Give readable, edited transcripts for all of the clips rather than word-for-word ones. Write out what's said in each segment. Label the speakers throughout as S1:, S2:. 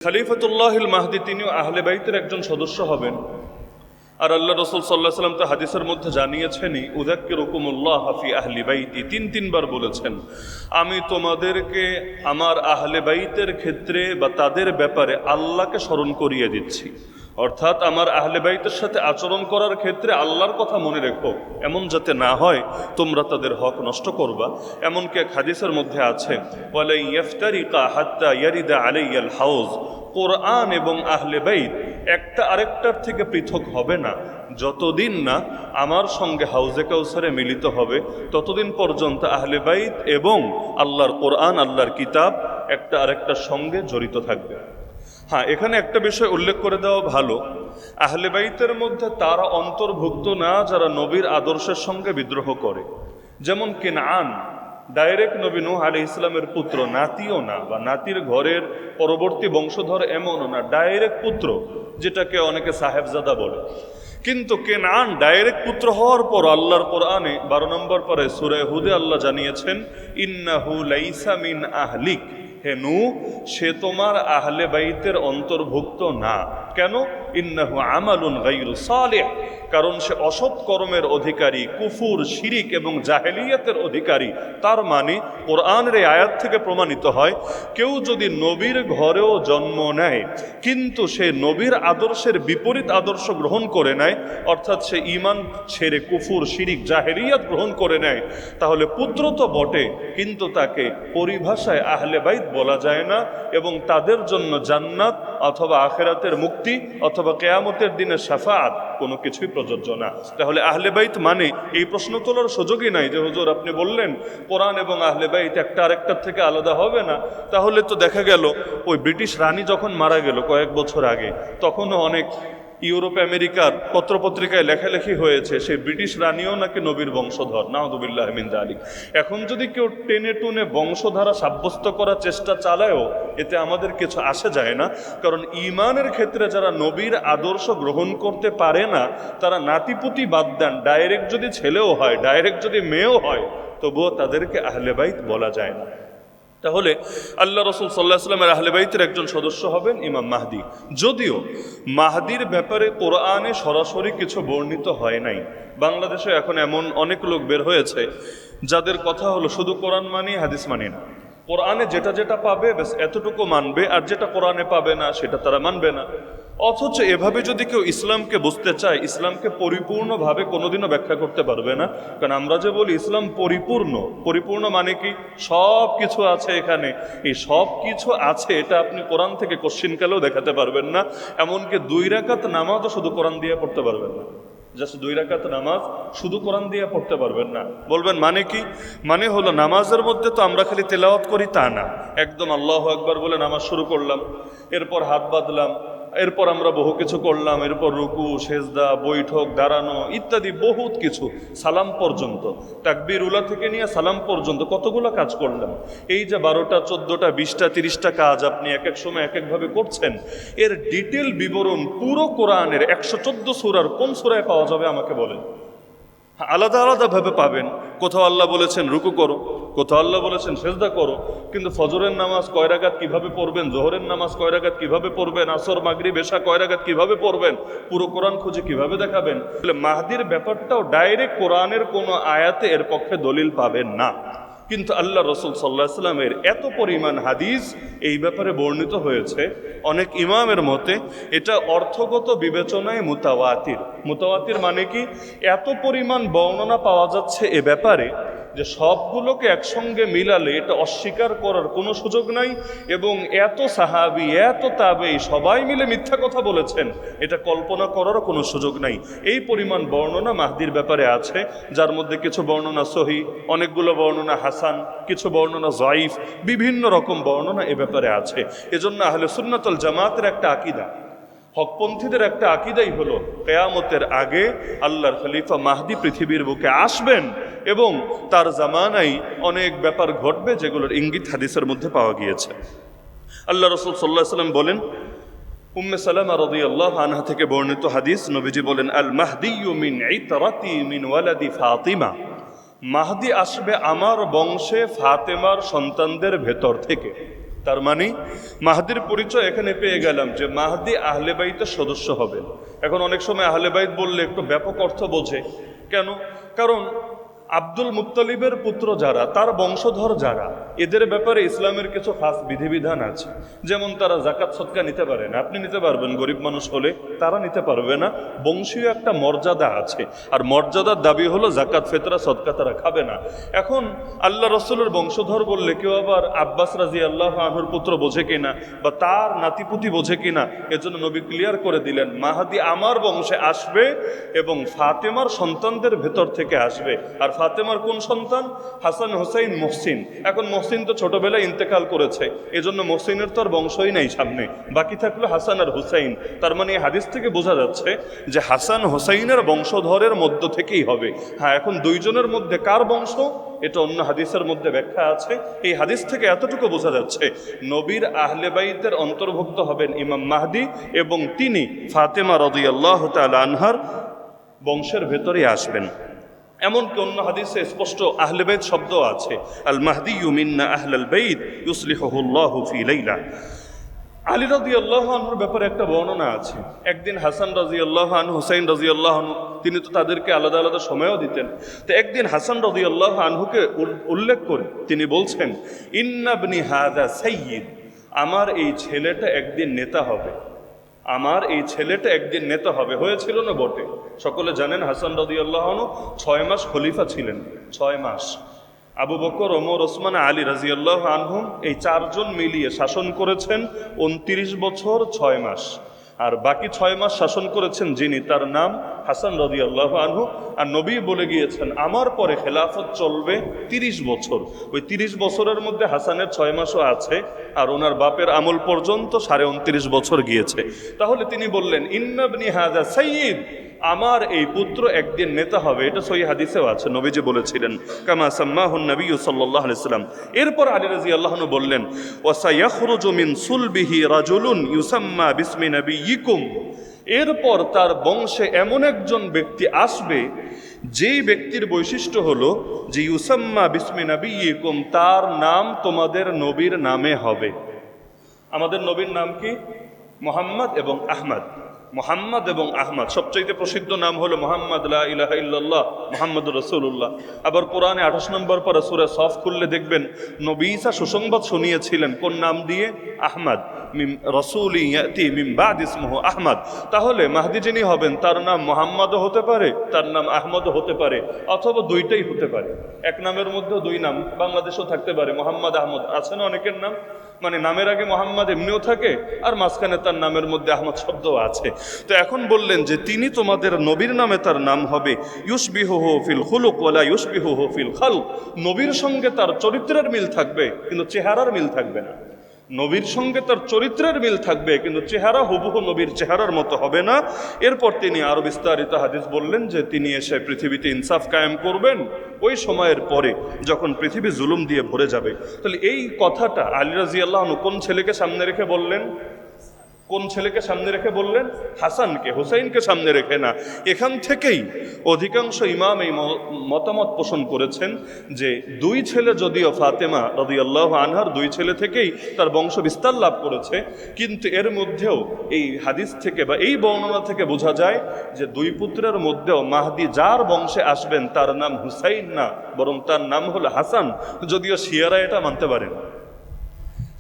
S1: খলিফাতুল্লাহিল মাহদি তিনিও আহলে বাইতের একজন সদস্য হবেন। আর আল্লাহ রাসূল সাল্লাল্লাহু আলাইহি ওয়াসাল্লাম তো হাদিসের মধ্যে জানিয়েছেনই, উযাক্কিরুকুমুল্লাহ ফি আহলি বাইতি, তিনবার বলেছেন, আমি তোমাদেরকে আমার আহলে বাইতের ক্ষেত্রে বা তাদের ব্যাপারে আল্লাহকে স্মরণ করিয়ে দিচ্ছি। অর্থাৎ আমার আহলে বাইতের সাথে আচরণ করার ক্ষেত্রে আল্লাহর কথা মনে রেখো, এমন যাতে না হয় তোমরা তাদের হক নষ্ট করবা। এমনকি এক হাদিসের মধ্যে আছে, ওয়ালা ইফতারিকা হাত্তা ইয়ারিদা আলাইয়াল হাউজ, কোরআন এবং আহলে বাইত একটা আরেকটার থেকে পৃথক হবে না যতদিন না আমার সঙ্গে হাউজে কাউসারে মিলিত হবে, ততদিন পর্যন্ত আহলে বাইত এবং আল্লাহর কোরআন, আল্লাহর কিতাব একটা আরেকটার সঙ্গে জড়িত থাকবে। হ্যাঁ, এখানে একটা বিষয় উল্লেখ করে দেওয়া ভালো, আহলে বাইতের মধ্যে তারা অন্তর্ভুক্ত না যারা নবীর আদর্শের সঙ্গে বিদ্রোহ করে। যেমন কিনআন ডাইরেক্ট নবী নূহ আলাইহিস সালামের পুত্র, নাতিও না বা নাতির ঘরের পরবর্তী বংশধর এমনও না, ডাইরেক্ট পুত্র, যেটাকে অনেকে সাহেবজাদা বলে। কিন্তু কেনান ডাইরেক্ট পুত্র হওয়ার পর আল্লাহর কোরআনে 12 নম্বর পরে সূরা হুদে আল্লাহ জানিয়েছেন, ইন্নাহু লাইসা মিন আহলিক, হে নূহ, সে তোমার আহলে বাইতের অন্তর্ভুক্ত না। কেন? ইন্নাহু আমালুন গায়রু সালিহ, কারণ সে অসৎ কর্মের অধিকারী, কুফুর, শিরিক এবং জাহেলিয়াতের অধিকারী। তার মানে কোরআনের এই আয়াত থেকে প্রমাণিত হয়, কেউ যদি নবীর ঘরেও জন্ম নেয় কিন্তু সে নবীর আদর্শের বিপরীত আদর্শ গ্রহণ করে নেয়, অর্থাৎ সে ঈমান ছেড়ে কুফুর, শিরিক, জাহেলিয়াত গ্রহণ করে নেয়, তাহলে পুত্র তো বটে, কিন্তু তাকে পরিভাষায় আহলে বাইত বলা যায় না এবং তাদের জন্য জান্নাত অথবা আখিরাতের মুক্তি অথবা কিয়ামতের দিনে শাফাআত কোনো কিছুই প্রযোজ্য না। তাহলে আহলে বাইত মানে এই প্রশ্ন তোলার সুযোগই নাই যে হুজুর আপনি বললেন কোরআন এবং আহলে বাইত একটা আরেকটার থেকে আলাদা হবে না। তাহলে তো দেখা গেল ওই ব্রিটিশ রানী যখন মারা গেল কয়েক বছর আগে, তখনও অনেক ইউরোপ আমেরিকার পত্রপত্রিকায় লেখালেখি হয়েছে সেই ব্রিটিশ রানীও নাকি নবীর বংশধর, নাউযুবিল্লাহ মিন যালিক। এখন যদি কেউ টেনে টুনে বংশধারা সাব্যস্ত করার চেষ্টা চালায়ও এতে আমাদের কিছু আসে যায় না, কারণ ঈমানের ক্ষেত্রে যারা নবীর আদর্শ গ্রহণ করতে পারে না তারা নাতিপুতি বাদ দেন, ডাইরেক্ট যদি ছেলেও হয়, ডাইরেক্ট যদি মেয়েও হয়, তবুও তাদেরকে আহলে বাইত বলা যায় না। তাহলে আল্লাহ রাসূল সাল্লাল্লাহু আলাইহি ওয়াসাল্লামের আহলে বাইতের একজন সদস্য হবেন ইমাম মাহদি। যদিও মাহদির ব্যাপারে কোরআনে সরাসরি কিছু বর্ণিত হয় নাই। বাংলাদেশে এখন এমন অনেক লোক বের হয়েছে যাদের কথা হলো শুধু কোরআন মানি, হাদিস মানি না। কোরআনে যেটা যেটা পাবে ব্যাস এতটুকু মানবে, আর যেটা কোরআনে পাবে না সেটা তারা মানবে না। অথচ এভাবে যদি কেউ ইসলামকে বুঝতে চায়, ইসলামকে পরিপূর্ণভাবে কোনোদিনও ব্যাখ্যা করতে পারবে না। কারণ আমরা যে বলি ইসলাম পরিপূর্ণ, পরিপূর্ণ মানে কি? সব কিছু আছে এখানে। এই সব কিছু আছে এটা আপনি কোরআন থেকে কোশ্চিনকালেও দেখাতে পারবেন না। এমনকি 2 রাকাত নামাজও শুধু কোরআন দিয়ে পড়তে পারবেন না। জাস্ট 2 রাকাত নামাজ শুধু কোরআন দিয়ে পড়তে পারবেন না। বলবেন মানে কি? মানে হলো নামাজের মধ্যে তো আমরা খালি তেলাওয়াত করি তা না, একদম আল্লাহু আকবার বলে নামাজ শুরু করলাম, এরপর হাত বাঁধলাম, এরপর আমরা বহু কিছু করলাম, এরপর রুকু, সেজদা, বৈঠক, দাঁড়ানো ইত্যাদি বহুত কিছু, সালাম পর্যন্ত, তাকবীর উলা থেকে নিয়ে সালাম পর্যন্ত কতগুলো কাজ করলাম। এই যে 12টা, 14টা, 20টা, 30টা কাজ আপনি এক এক সময় এক একভাবে করছেন, এর ডিটেল বিবরণ পুরো কোরআনের 114 সূরার কোন সূরায় পাওয়া যাবে আমাকে বলেন? আলাদা আলাদাভাবে পাবেন। কোথাও আল্লাহ বলেছেন রুকু করো, কোথাও আল্লাহ বলেছেন সেজদা করো, কিন্তু ফজরের নামাজ কয় রাকাত কিভাবে পড়বেন, জোহরের নামাজ কয় রাকাত কিভাবে পড়বেন, আসর, মাগরিব, এশা কয় রাকাত কিভাবে পড়বেন, পুরো কোরআন খুঁজে কিভাবে দেখাবেন? মাহদির ব্যাপারটাও ডাইরেক্ট কোরআনের কোনো আয়াতে এর পক্ষে দলিল পাবেন না। কিন্তু আল্লাহ রাসূল সাল্লাল্লাহু আলাইহি ওয়াসাল্লামের এত পরিমাণ হাদিস এই ব্যাপারে বর্ণিত হয়েছে, অনেক ইমামের মতে এটা অর্থগত বিবেচনায় মুতাওয়াতির। মুতাওয়াতির মানে কি? এত পরিমাণ বর্ণনা পাওয়া যাচ্ছে এ ব্যাপারে যে সবগুলোকে একসঙ্গে মিলালে এটা অস্বীকার করার কোনো সুযোগ নাই, এবং এত সাহাবী, এত তাবেঈ সবাই মিলে মিথ্যা কথা বলেছেন এটা কল্পনা করারও কোনো সুযোগ নাই। এই পরিমাণ বর্ণনা মাহদির ব্যাপারে আছে, যার মধ্যে কিছু বর্ণনা সহিহ, অনেকগুলো বর্ণনা হাসান, কিছু বর্ণনা জয়ীফ, বিভিন্ন রকম বর্ণনা এ ব্যাপারে আছে। এজন্য আহলে সুন্নাত ওয়াল জামাতের একটা আকীদা, হকপন্থীদের একটা আকীদাই হলো কিয়ামতের আগে আল্লাহর খলিফা মাহদি পৃথিবীর বুকে আসবেন এবং তার জামানায় অনেক ব্যাপার ঘটবে যেগুলোর ইঙ্গিত হাদিসের মধ্যে পাওয়া গিয়েছে। আল্লাহ রাসূল সাল্লাল্লাহু আলাইহি ওয়াসাল্লাম বলেন, উম্মে সালামা রাদিয়াল্লাহু আনহা থেকে বর্ণিত হাদিস, নবীজি বলেন, আল মাহদিয়্যু মিন ইতরাতি মিন ওয়ালাদি ফাতিমা, মাহদি আসবে আমার বংশে ফাতেমার সন্তানদের ভেতর থেকে। তার মানে মাহদির পরিচয় এখানে পেয়ে গেলাম যে মাহদি আহলে বাইতের সদস্য হবেন। এখন অনেক সময় আহলে বাইত বললে একটু ব্যাপক অর্থ বোঝে কেন? কারণ আব্দুল মুত্তালিবের পুত্র যারা, তার বংশধর যারা, এদের ব্যাপারে ইসলামের কিছু খাস বিধিবিধান আছে। যেমন তারা জাকাত সদকা নিতে পারে না, আপনি নিতে পারবেন গরিব মানুষ হলে, তারা নিতে পারবে না। বংশীয় একটা মর্যাদা আছে, আর মর্যাদার দাবি হলো জাকাত ফেতরা সদকা তারা খাবে না। এখন আল্লাহ রসুলের বংশধর বললে কেউ আবার আব্বাস রাজি আল্লাহ আনহুর পুত্র বোঝে কিনা বা তার নাতিপুতি বোঝে কিনা, এজন্য নবী ক্লিয়ার করে দিলেন মাহাদি আমার বংশে আসবে এবং ফাতেমার সন্তানদের ভেতর থেকে আসবে। আর ফাতেমার কোন সন্তান? হাসান, হুসাইন, মহসিন। এখন মহসিন তো ছোটবেলায় ইন্তেকাল করেছে, এজন্য মহসিনের তো আর বংশই নাই সামনে, বাকি থাকলো হাসান আর হুসাইন। তার মানে এই হাদিস থেকে বোঝা যাচ্ছে যে হাসান হুসাইনের বংশধরের মধ্য থেকেই হবে। হ্যাঁ, এখন দুইজনের মধ্যে কার বংশ, এটা অন্য হাদিসের মধ্যে ব্যাখ্যা আছে। এই হাদিস থেকে এতটুকু বোঝা যাচ্ছে নবীর আহলে বাইতের অন্তর্ভুক্ত হবেন ইমাম মাহদি, এবং তিনি ফাতেমা রাদিয়াল্লাহু তাআলা আনহার বংশের ভেতরে আসবেন। এমনকি অন্য হাদিসে স্পষ্ট আহলে বাইত শব্দ আছে, আল মাহদিয়্যু মিন্না আহলাল বাইত ইউসলিহুহুল্লাহু ফি লাইলা। আলী রাদিয়াল্লাহু আনহুর ব্যাপারে একটা বর্ণনা আছে। একদিন হাসান রাদিয়াল্লাহু আনহু, হুসাইন রাদিয়াল্লাহু আনহু, তিনি তো তাদেরকে আলাদা আলাদা সময়ও দিতেন। তো একদিন হাসান রাদিয়াল্লাহু আনহুকে উল্লেখ করে তিনি বলছেন, ইন্না ইবনি হাযা সাইয়্যিদ, আমার এই ছেলেটা একদিন নেতা হবে, আমার এই ছেলেটা একদিন নেতা হবে। হয়েছিল না বটে? সকলে জানেন হাসান রাদিয়াল্লাহু আনহু 6 মাস খলিফা ছিলেন। 6 মাস আবু বকর, ওমর, ওসমান, আলী রাদিয়াল্লাহু আনহুম এই 4 জন মিলিয়ে শাসন করেছেন 29 বছর 6 মাস। আর বাকি 6 মাস শাসন করেছেন যিনি, তার নাম হাসান রাদিয়াল্লাহু আনহু। আর নবী বলে গিয়েছেন আমার পরে খেলাফত চলবে 30 বছর। ওই 30 বছরের মধ্যে হাসানের 6 মাসও আছে, আর ওনার বাপের আমল পর্যন্ত 29.5 বছর গিয়েছে। তাহলে তিনি বললেন ইন্না ইবনি হাযা সাইয়্যিদ, আমার এই পুত্র একদিন নেতা হবে। এটা সহিহ হাদিসেও আছে, নবীজি বলেছিলেন কামা সাম্মাহুন নবী সাল্লাল্লাহু আলাইহি সাল্লাম। এরপর আলী রাদিয়াল্লাহু আনহু বললেন ওয়া সায়াখরুজু মিন সুলবিহি রাজুলুন ইউসাম্মা বিসমি নবিয়িকুম, এরপর তার বংশে এমন একজন ব্যক্তি আসবে যেই ব্যক্তির বৈশিষ্ট্য হলো যে ইউসাম্মা বিসমি নবিয়িকুম, তার নাম তোমাদের নবীর নামে হবে। আমাদের নবীর নাম কি? মুহাম্মদ এবং আহমদ। মুহাম্মদ এবং আহমদ, সবচাইতে প্রসিদ্ধ নাম হলো মুহাম্মদ, লা ইলাহা ইল্লাল্লাহ মুহাম্মাদুর রাসূলুল্লাহ। আবার কোরআনে 28 নম্বর পারা সূরা সফ খুললে দেখবেন নবী ঈসা সুসংবাদ শুনিয়েছিলেন কোন নাম দিয়ে? আহমদ, মিন রাসূলি ইয়াতি মিন বাদ ইসমুহু আহমদ। তাহলে মাহদি যিনি হবেন তার নাম মুহাম্মদও হতে পারে, তার নাম আহমদও হতে পারে, অথবা দুইটাই হতে পারে। এক নামের মধ্যে দুই নাম, বাংলাদেশেও থাকতে পারে মুহাম্মদ আহমদ। আছে না অনেকের নাম, মানে নামের আগে মোহাম্মদ এমনিও থাকে আর মাঝখানে তার নামের মধ্যে আহমদ শব্দও আছে। তো এখন বললেন যে তিনি তোমাদের নবীর নামে তার নাম হবে ইউশবিহুহু ফিল খুলুক ওয়ালা ইউশবিহুহু ফিল খালক, নবীর সঙ্গে তার চরিত্রের মিল থাকবে কিন্তু চেহারার মিল থাকবে না। নবীর সঙ্গে তার চরিত্রের মিল থাকবে কিন্তু চেহারা হুবহু নবীর চেহারার মতো হবে না। এরপর তিনি আরো বিস্তারিত হাদিস বললেন যে তিনি এসে পৃথিবীতে ইনসাফ কায়েম করবেন ওই সময়ের পরে যখন পৃথিবী জুলুম দিয়ে ভরে যাবে। তাহলে এই কথাটা আলী রাদিয়াল্লাহু আনহু কোন ছেলেকে সামনে রেখে বললেন? কোন ছেলেকে সামনে রেখে বললেন? হাসানকে, হুসাইনকে সামনে রেখে না। এখান থেকেই অধিকাংশ ইমাম এই মতামত পোষণ করেছেন যে দুই ছেলে যদিও ফাতেমা রাদিয়াল্লাহু আনহার দুই ছেলে থেকেই তার বংশ বিস্তার লাভ করেছে, কিন্তু এর মধ্যেও এই হাদিস থেকে বা এই বর্ণনা থেকে বোঝা যায় যে দুই পুত্রের মধ্যেও মাহদি যার বংশে আসবেন তার নাম হুসাইন না, বরং তার নাম হলো হাসান। যদিও শিয়ারা এটা মানতে পারেন।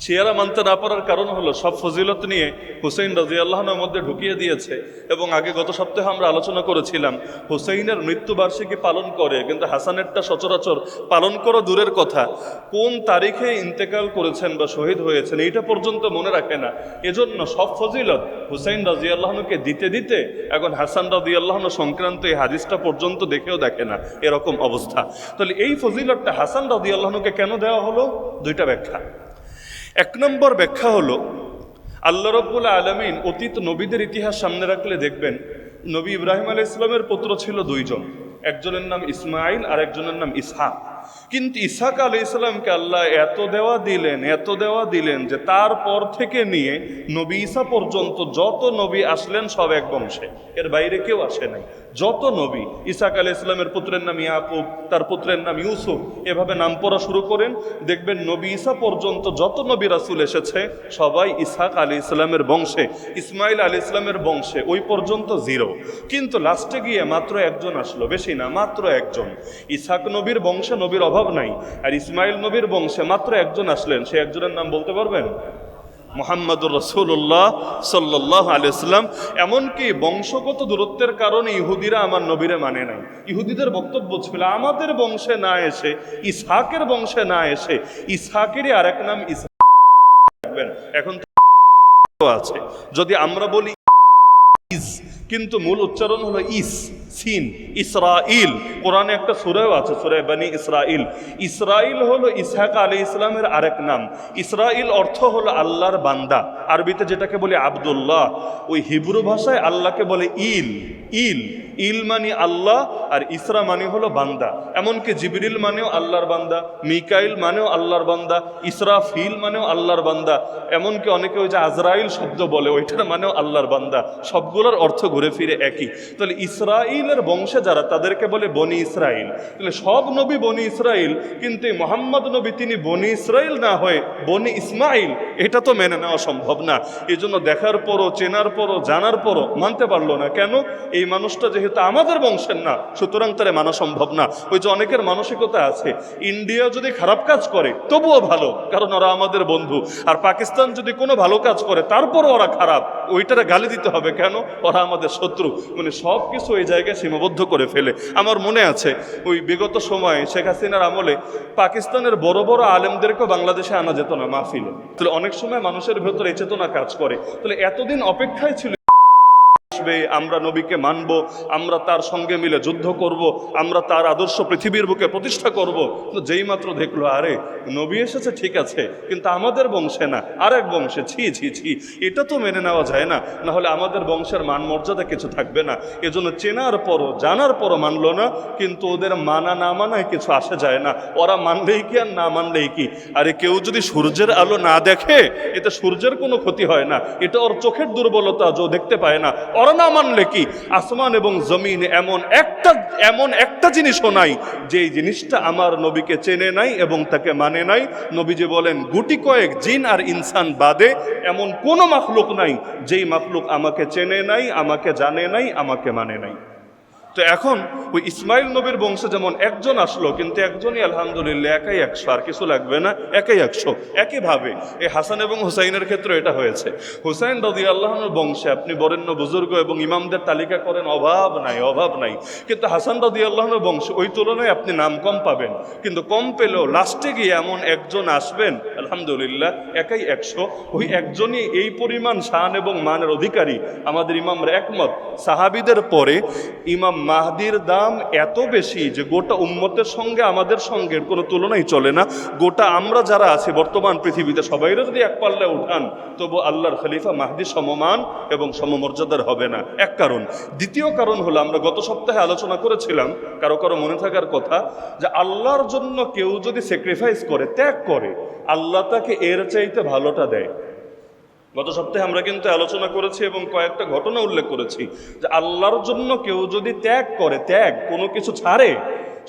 S1: শিয়ারা মানতে না পারার কারণ হলো সব ফজিলত নিয়ে হুসাইন রাদিয়াল্লাহু আনহুর মধ্যে ঢুকিয়ে দিয়েছে। এবং আগে গত সপ্তাহে আমরা আলোচনা করেছিলাম হুসাইনের মৃত্যুবার্ষিকী পালন করে, কিন্তু হাসানেরটা সচরাচর পালন করা দূরের কথা, কোন তারিখে ইন্তেকাল করেছেন বা শহীদ হয়েছেন এইটা পর্যন্ত মনে রাখে না। এজন্য সব ফজিলত হুসাইন রাদিয়াল্লাহু আনহুকে দিতে দিতে এখন হাসান রাদিয়াল্লাহু আনহু সংক্রান্ত এই হাদিসটা পর্যন্ত দেখেও দেখে না, এরকম অবস্থা। তাহলে এই ফজিলতটা হাসান রাদিয়াল্লাহু আনহুকে কেন দেওয়া হলো? দুইটা ব্যাখ্যা। এক নম্বর ব্যাখ্যা হলো আল্লাহ রাব্বুল আলামিন অতীত নবীদের ইতিহাস সামনে রাখলে দেখবেন নবী ইব্রাহিম আলাইহিস সালামের পুত্র ছিল দুইজন, একজনের নাম ইসমাইল আর একজনের নাম ইসহাক। কিন্তু ইসহাক আলাইহিস সালামকে আল্লাহ এত দেওয়া দিলেন যে তারপর থেকে নিয়ে নবী ঈসা পর্যন্ত যত নবী আসলেন সব এক বংশে, এর বাইরে কেউ আসে নাই। যত নবী, ইসহাক আলাইহিস সালামের পুত্রের নাম ইয়াকুব, তার পুত্রের নাম ইউসুফ, এভাবে নাম পড়া শুরু করেন, দেখবেন নবী ঈসা পর্যন্ত যত নবী রাসূল এসেছে সবাই ইসহাক আলাইহিস সালামের বংশে, ইসমাইল আলাইহিস সালামের বংশে, ওই পর্যন্ত জিরো। কিন্তু লাস্টে গিয়ে মাত্র একজন আসলো, বেশি না, মাত্র একজন। ইসহাক নবীর বংশে নবীর অভাব নাই, আর ইসমাইল নবীর বংশে মাত্র একজন আসলেন। সে একজনের নাম বলতে পারবেন? মুহাম্মদুর রাসূলুল্লাহ সাল্লাল্লাহু আলাইহি ওয়াসাল্লাম। এমনকি বংশগত দূরত্বের কারণে ইহুদিরা আমার নবীরে মানে নাই। ইহুদিদের বক্তব্য ছিল আমাদের বংশে না এসে, ইসহাকের বংশে না এসে, ইসহাকেরই আরেক নাম ইসহাক রাখবেন। এখন তো আছে, যদি আমরা বলি ইস, কিন্তু মূল উচ্চারণ হলো ইস, সিন, ইসরাইল। কোরআনে একটা সূরাও আছে, সূরা বনী ইসরাইল। ইসরাইল হলো ইসহাক আলাইহিস সালামের আরেক নাম। ইসরাইল অর্থ হলো আল্লাহর বান্দা, আরবিতে যেটাকে বলে আব্দুল্লাহ। ওই হিব্রু ভাষায় আল্লাহকে বলে ইল। ইল ইল মানে আল্লাহ, আর ইসরা মানে হলো বান্দা। এমনকি জিবরিল মানেও আল্লাহর বান্দা, মিকাইল মানেও আল্লাহর বান্দা, ইসরাফিল মানেও আল্লাহর বান্দা। এমনকি অনেকে ওই যে আজরাইল শব্দ বলে, ওইটার মানেও আল্লাহর বান্দা। সবগুলোর অর্থ ঘুরে ফিরে একই। তাহলে ইসরাইলের বংশে যারা, তাদেরকে বলে বনি ইসরাইল। তাহলে সব নবী বনি ইসরাইল, কিন্তু মোহাম্মদ নবী তিনি বনি ইসরাইল না হয়ে বনি ইসমাইল, এটা তো মেনে নেওয়া সম্ভব না। এই জন্য দেখার পরও, চেনার পরও, জানার পরও মানতে পারলো না। কেন? এই মানুষটা যেহেতু আমাদের বংশের না, সুতরাং তারা মানা সম্ভব না। ওই যে অনেকের মানসিকতা আছে, ইন্ডিয়া যদি খারাপ কাজ করে তবুও ভালো, কারণ ওরা আমাদের বন্ধু। আর পাকিস্তান যদি কোনো ভালো কাজ করে তারপরও ওরা খারাপ, ওইটারে গালি দিতে হবে কেন? ওরা আমাদের শত্রু। মানে সব কিছু এই জায়গায় সীমাবদ্ধ করে ফেলে। আমার মনে আছে ওই বিগত সময়ে শেখ হাসিনার আমলে পাকিস্তানের বড় বড় আলেমদেরকেও বাংলাদেশে আনা যেত না মাহফিলে। তাহলে অনেক সময় মানুষের ভেতরে এই চেতনা কাজ করে। তাহলে এতদিন অপেক্ষায় ছিল আমরা নবীকে মানব, আমরা তার সঙ্গে মিলে যুদ্ধ করব, আমরা তার আদর্শ পৃথিবীর বুকে প্রতিষ্ঠা করব। যেই মাত্র দেখলো আরে নবী এসেছে ঠিক আছে, কিন্তু আমাদের বংশে না, আরেক বংশে, ছি ছি ছি, এটা তো মেনে নেওয়া যায় না। না হলে আমাদের বংশের মান মর্যাদা কিছু থাকবে না। এজন্য চেনার পরও, জানার পরও মানলো না। কিন্তু ওদের মানা না মানায় কিছু আসে যায় না। ওরা মানলেই কি আর না মানলেই কি। আরে কেউ যদি সূর্যের আলো না দেখে, এতে সূর্যের কোনো ক্ষতি হয় না, এটা ওর চোখের দুর্বলতা, যে দেখতে পায় না। ওরা না মানলে কি, আসমান এবং জমিন এমন একটা জিনিসও নাই যে জিনিসটা আমার নবীকে চেনে নাই এবং তাকে মানে নাই। নবীজি বলেন গুটি কয়েক জিন আর ইনসান বাদে এমন কোনো মাখলুক নাই যেই মাখলুক আমাকে চেনে নাই, আমাকে জানে নাই, আমাকে মানে নাই। তো এখন ওই ইসমাইল নবীর বংশে যেমন একজন আসলো, কিন্তু একজনই আলহামদুলিল্লাহ, একাই 100, আর কিছু লাগবে না, একাই 100। একইভাবে এই হাসান এবং হুসাইনের ক্ষেত্রে এটা হয়েছে। হুসাইন রাদিয়াল্লাহু আনহুর বংশে আপনি বরেণ্য বুজুর্গ এবং ইমামদের তালিকা করেন, অভাব নাই। কিন্তু হাসান রাদিয়াল্লাহু আনহুর বংশে ওই তুলনায় আপনি নাম কম পাবেন। কিন্তু কম পেলেও লাস্টে গিয়ে এমন একজন আসবেন, আলহামদুলিল্লাহ, একাই 100। ওই একজনই এই পরিমাণ শান এবং মানের অধিকারী। আমাদের ইমামরা একমত, সাহাবীদের পরে ইমাম মাহদির দাম এত বেশি যে গোটা উম্মতের সঙ্গে আমাদের সঙ্গে কোনো তুলনাই চলে না। গোটা আমরা যারা আছি বর্তমান পৃথিবীতে, সবাইরা যদি এক পাল্লায় উঠান, তবু আল্লাহর খলিফা মাহদি সমমান এবং সমমর্যাদার হবে না। এক কারণ। দ্বিতীয় কারণ হলো, আমরা গত সপ্তাহে আলোচনা করেছিলাম, কারো মনে থাকার কথা, যে আল্লাহর জন্য কেউ যদি স্যাক্রিফাইস করে, ত্যাগ করে, আল্লাহ তাকে এর চাইতে ভালোটা দেয়। গত সপ্তাহে আমরা কিন্তু আলোচনা করেছি এবং কয়েকটা ঘটনা উল্লেখ করেছি যে আল্লাহর জন্য কেউ যদি ত্যাগ করে, কোনো কিছু ছাড়ে,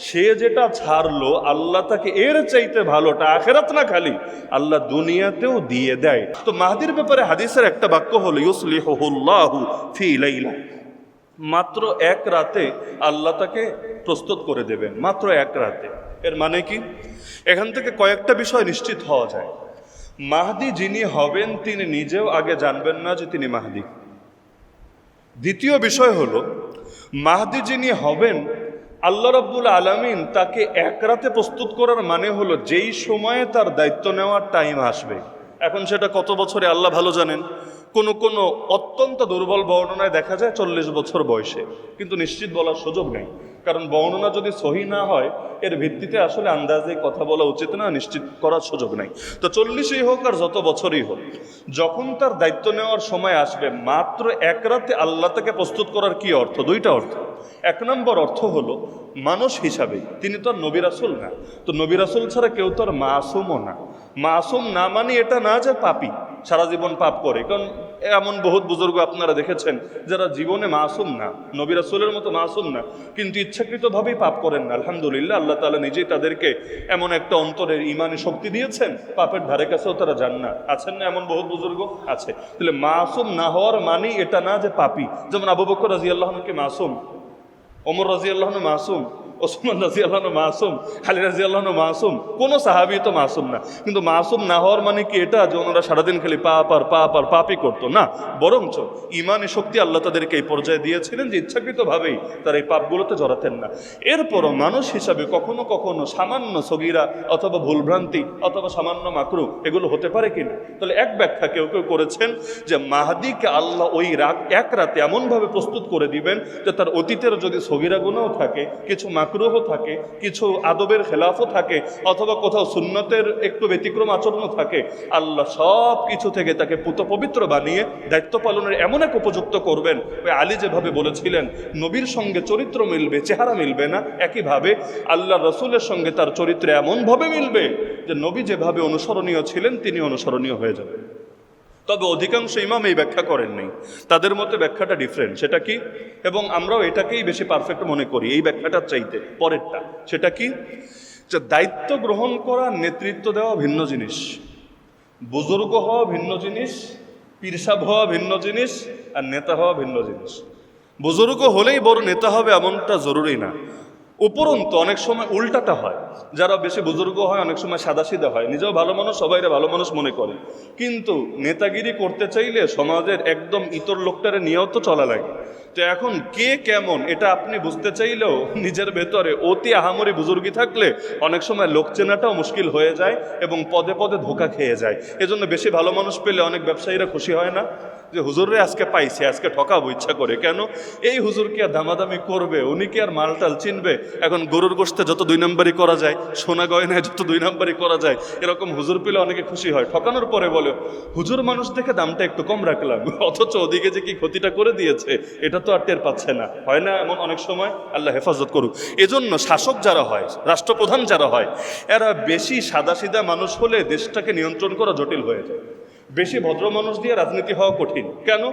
S1: সে যেটা ছাড়লো আল্লাহ তাকে এর চাইতে ভালোটা, আখিরাত না খালি, আল্লাহ দুনিয়াতেও দিয়ে দেয়। তো মাহদির ব্যাপারে হাদিসের একটা বাক্য হলো ইউসলিহুল্লাহু ফি লাইলা, মাত্র এক রাতে আল্লাহ তাকে প্রস্তুত করে দেবেন, মাত্র এক রাতে। এর মানে কি? এখান থেকে কয়েকটা বিষয় নিশ্চিত হওয়া যায়। মাহদি যিনি হবেন তিনি নিজেও আগে জানবেন না যে তিনি মাহদি। দ্বিতীয় বিষয় হলো, মাহদি যিনি হবেন আল্লাহ রাব্বুল আলামিন তাকে এক রাতে প্রস্তুত করার মানে হলো যেই সময়ে তার দায়িত্ব নেওয়ার টাইম আসবে। এখন সেটা কত বছরে আল্লাহ ভালো জানেন। কোনো অত্যন্ত দুর্বল বর্ণনায় দেখা যায় 40 বছর বয়সে, কিন্তু নিশ্চিত বলার সুযোগ নেই। কারণ বর্ণনা যদি সহি না হয় এর ভিত্তিতে আসলে আন্দাজে কথা বলা উচিত না, নিশ্চিত করার সুযোগ নাই। তো 40ই হোক আর যত বছরই হোক, যখন তার দায়িত্ব নেওয়ার সময় আসবে, মাত্র এক রাতে আল্লাহ তাকে প্রস্তুত করার কি অর্থ? দুইটা অর্থ। এক নম্বর অর্থ হলো মানুষ হিসাবে তিনি তো আর নবী রাসূল না, তো নবী রাসূল ছাড়া কেউ তো আর মাসুমও না। মাসুম না মানে এটা না যে পাপী, সারা জীবন পাপ করে, কারণ এমন বহুত বুজুর্গ আপনারা দেখেছেন যারা জীবনে মাসুম না, নবী রাসূলের মতো মাসুম না, কিন্তু ইচ্ছাকৃতভাবেই পাপ করেন না। আলহামদুলিল্লাহ, আল্লাহ তাআলা নিজেই তাদেরকে এমন একটা অন্তরের ইমানি শক্তি দিয়েছেন, পাপের ধারে কাছেও তারা যান না। আছেন না এমন বহুত বুজুর্গ? আছে। তাহলে মাসুম না হওয়ার মানে এটা না যে পাপী। যেমন আবু বকর রাদিয়াল্লাহু আনহু কি মাসুম? ওমর রাদিয়াল্লাহু আনহু মাসুম? ওসমান রাদিয়াল্লাহু আনহু মাসুম? আলী রাদিয়াল্লাহু আনহু মাসুম? কোনো সাহাবী তো মাসুম না। কিন্তু মাসুম না হওয়ার মানে কি এটা যে ওনারা সারাদিন খালি পাপই করতো? না, বরঞ্চ ইমানি শক্তি আল্লাহ তাদেরকে এই পর্যায়ে দিয়েছিলেন যে ইচ্ছাকৃতভাবেই তারা এই পাপগুলোতে জড়াতেন না। এরপরও মানুষ হিসাবে কখনো কখনো সামান্য সগীরা অথবা ভুলভ্রান্তি অথবা সামান্য মাকরু এগুলো হতে পারে কিনা? তাহলে এক ব্যাখ্যা কেউ কেউ করেছেন যে মাহদীকে আল্লাহ ওই এক রাতে এমনভাবে প্রস্তুত করে দিবেন যে তার অতীতের যদি সগীরা গুনাহ থাকে, কিছু মাকরুহ থাকে, কিছু আদবের খেলাফও থাকে, অথবা কোথাও সুন্নতের একটু ব্যতিক্রম আচরণও থাকে, আল্লাহ সব কিছু থেকে তাকে পবিত্র বানিয়ে দায়িত্ব পালনের এমন এক উপযুক্ত করবেন। ওই আলী যেভাবে বলেছিলেন নবীর সঙ্গে চরিত্র মিলবে, চেহারা মিলবে না, একইভাবে আল্লাহ রসুলের সঙ্গে তার চরিত্র এমনভাবে মিলবে যে নবী যেভাবে অনুসরণীয় ছিলেন তিনি অনুসরণীয় হয়ে যাবেন। তবে অধিকাংশ ইমাম এই ব্যাখ্যা করেননি, তাদের মতে ব্যাখ্যাটা ডিফারেন্ট। সেটা কি? এবং আমরাও এটাকেই বেশি পারফেক্ট মনে করি এই ব্যাখ্যাটার চাইতে পরেরটা। সেটা কি? যে দায়িত্ব গ্রহণ করা, নেতৃত্ব দেওয়া ভিন্ন জিনিস, বুজুর্গ হওয়া ভিন্ন জিনিস, পীরসাব হওয়া ভিন্ন জিনিস, আর নেতা হওয়া ভিন্ন জিনিস। বুজুর্গ হলেই বড় নেতা হবে এমনটা জরুরি না। উপরন্তু অনেক সময় উল্টাটা হয়, যারা বেশি বুজুর্গ হয় অনেক সময় সাদাসিধা হয়, নিজেও ভালো মানুষ, সবাইরে ভালো মানুষ মনে করে, কিন্তু নেতাগিরি করতে চাইলে সমাজের একদম ইতর লোকটারে নিয়েও তো চলা লাগে। তো এখন কে কেমন এটা আপনি বুঝতে চাইলেও নিজের ভেতরে অতি আহামরি বুজুর্গি থাকলে অনেক সময় লোক চেনাটাও মুশকিল হয়ে যায় এবং পদে পদে ধোঁকা খেয়ে যায়। এজন্য বেশি ভালো মানুষ পেলে অনেক ব্যবসায়ীরা খুশি হয় না যে হুজুররে আজকে পাইছে, আজকে ঠকাবো ইচ্ছা করে। কেন? এই হুজুর কি আর দামাদামি করবে? উনি কি আর মালটাল চিনবে? এখন গরুর গোশতে যত 2 নম্বরই করা যায়, সোনা গয়নায় যত 2 নম্বরই করা যায়, এরকম হুজুর পেলে অনেকে খুশি হয়। ঠকানোর পরে বলে হুজুর মানুষ দেখে দামটা একটু কম রাখলাম, অথচ ওদিকে যে কি ক্ষতিটা করে দিয়েছে এটা তো আর টের পাচ্ছে না। হয় না এমন অনেক সময়? আল্লাহ হেফাজত করুক। এজন্য শাসক যারা হয়, রাষ্ট্রপ্রধান যারা হয়, এরা বেশি সাদাসিধা মানুষ হলে দেশটাকে নিয়ন্ত্রণ করা জটিল হয়ে যায়। বেশি ভদ্র মানুষ দিয়ে রাজনীতি হওয়া কঠিন। কেন?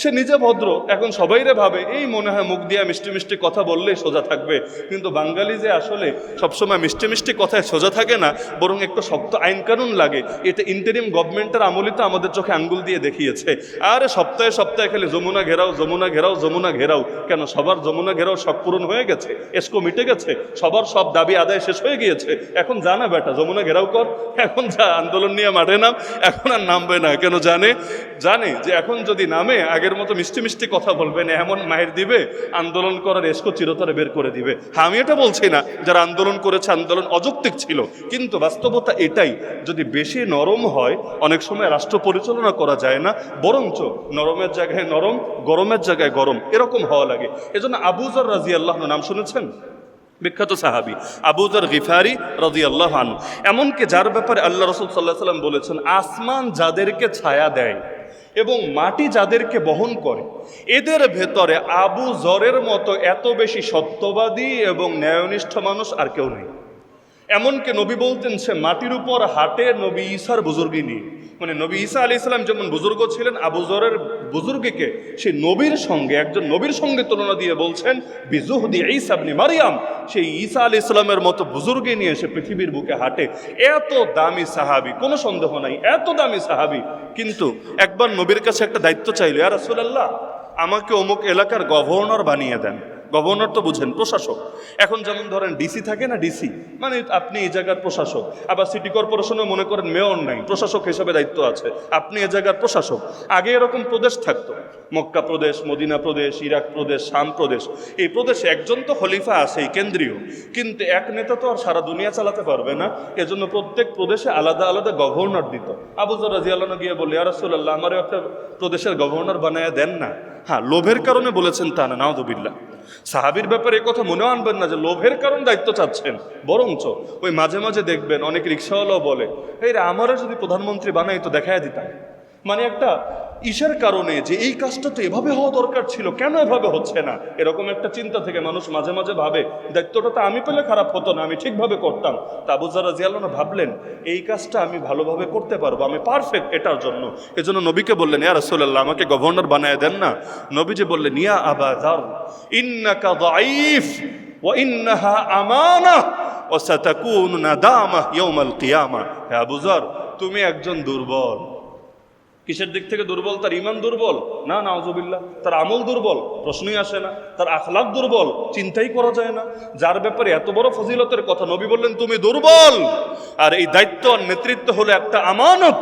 S1: সে নিজে ভদ্র, এখন সবাইরে ভাবে এই মনে হয় মুখ দিয়ে মিষ্টি মিষ্টি কথা বললেই সোজা থাকবে। কিন্তু বাঙালি যে আসলে সবসময় মিষ্টি মিষ্টি কথায় সোজা থাকে না, বরং একটু শক্ত আইন কানুন লাগে। এটা ইন্টারিম গভর্নমেন্টের আমলিত আমাদের চোখে আঙ্গুল দিয়ে দেখিয়েছে। আরে সপ্তাহে সপ্তাহে খালি যমুনা ঘেরাও, যমুনা ঘেরাও, যমুনা ঘেরাও। কেন? সবার যমুনা ঘেরাও শখ পূরণ হয়ে গেছে, এসকো মিটে গেছে, সবার সব দাবি আদায় শেষ হয়ে গিয়েছে। এখন জানা বেটা যমুনা ঘেরাও কর, এখন যা আন্দোলন নিয়ে মাঠে নাম। এখন আর নামবে না। কেন? জানে যে এখন যদি নামে আগের মতো মিষ্টি মিষ্টি কথা বলবে না, এমন মায়ের দিবে, আন্দোলন করার এসকো চিরতরে বের করে দিবে। আমি এটা বলছি না যারা আন্দোলন করেছে আন্দোলন অযৌক্তিক ছিল, কিন্তু বাস্তবতা এটাই, যদি বেশি নরম হয় অনেক সময় রাষ্ট্র পরিচালনা করা যায় না, বরঞ্চ নরমের জায়গায় নরম, গরমের জায়গায় গরম, এরকম হওয়া লাগে। এজন্য আবু যর রাদিয়াল্লাহু আনহু নাম শুনেছেন? বিখ্যাত সাহাবী আবু যর গিফারি রাদিয়াল্লাহু আনহু, এমনকি যার ব্যাপারে আল্লাহ রাসূল সাল্লাল্লাহু আলাইহি ওয়াসাল্লাম বলেছেন আসমান যাদেরকে ছায়া দেয় এবং মাটি যাদেরকে বহন করে, এদের ভেতরে আবু যরের মতো এত বেশি সত্যবাদী এবং ন্যায়নিষ্ঠ মানুষ আর কেউ নেই। এমনকি নবী বলতেন সে মাটির উপর হাঁটে নবী ঈসার বুজুর্গি নিয়ে। মানে নবী ঈসা আলাইহিস সালাম যেমন বুজুর্গ ছিলেন, আবু যরের বুজুর্গিকে সে নবীর সঙ্গে, একজন নবীর সঙ্গে তুলনা দিয়ে বলছেন বিজুহদি ঈসা ইবনে মারইয়াম, সেই ঈসা আলাইহিস সালামের মতো বুজুর্গি নিয়ে সে পৃথিবীর বুকে হাঁটে। এত দামি সাহাবী, কোনো সন্দেহ নাই, এত দামি সাহাবী। কিন্তু একবার নবীর কাছে একটা দায়িত্ব চাইল, ইয়া রাসূলুল্লাহ আমাকে অমুক এলাকার গভর্নর বানিয়ে দেন। গভর্নর তো বুঝেন, প্রশাসক। এখন যেমন ধরেন ডিসি থাকে না, ডিসি মানে আপনি এই জায়গার প্রশাসক। আবার সিটি কর্পোরেশনে মনে করেন মেয়র নাই, প্রশাসক হিসাবে দায়িত্ব আছে, আপনি এ জায়গার প্রশাসক। আগে এরকম প্রদেশ থাকতো, মক্কা প্রদেশ, মদিনা প্রদেশ, ইরাক প্রদেশ, শাম প্রদেশ। এই প্রদেশে একজন তো খলিফা আছেই কেন্দ্রীয়, কিন্তু এক নেতা তো আর সারা দুনিয়া চালাতে পারবে না। এজন্য প্রত্যেক প্রদেশে আলাদা আলাদা গভর্নর দিত। আবু যর রাদিয়াল্লাহু আনহু গিয়ে বলল, ইয়া রাসূলুল্লাহ আমারও একটা প্রদেশের গভর্নর বানায় দেন না। হ্যাঁ, লোভের কারণে বলেছেন তা না, নাউযুবিল্লাহ। সাহাবীর ব্যাপারে এই কথা মনে আনবেন না যে লোভের কারণ দায়িত্ব চাচ্ছেন, বরঞ্চ ওই মাঝে মাঝে দেখবেন অনেক রিক্সাওয়ালাও বলে, এই রে আমারও যদি প্রধানমন্ত্রী বানাই তো দেখায় দিতাম। মানে একটা ইসের কারণে যে এই কাজটা তো এভাবে হওয়া দরকার ছিল, কেন এভাবে হচ্ছে না, এরকম একটা চিন্তা থেকে মানুষ মাঝে মাঝে ভাবে দায়িত্বটা তো আমি পেলে খারাপ হতো না, আমি ঠিকভাবে করতাম। তা আবু যর রাদিয়াল্লাহু আনহু ভাবলেন এই কাজটা আমি ভালোভাবে করতে পারবো, আমি পারফেক্ট এটার জন্য। এজন্য নবীকে বললেন, ইয়া রাসূলুল্লাহ আমাকে গভর্নর বানায় দেন না। নবীজি বললেন, ইয়া আবা যর ইন্নাকা যায়ীফ ওয়া ইন্নাহা আমানাহ ওয়া সাতাকুনু নাদামাহ ইয়াউমাল কিয়ামাহ। হে আবু যর, তুমি একজন দুর্বল। কিসের দিক থেকে দুর্বল? তার ঈমান দুর্বল? না, নাউযুবিল্লাহ। তার আমল দুর্বল? প্রশ্নই আসে না। তার আখলাক দুর্বল? চিন্তাই করা যায় না। যার ব্যাপারে এত বড় ফজিলতের কথা, নবী বললেন তুমি দুর্বল। আর এই দায়িত্ব আর নেতৃত্ব হলো একটা আমানত,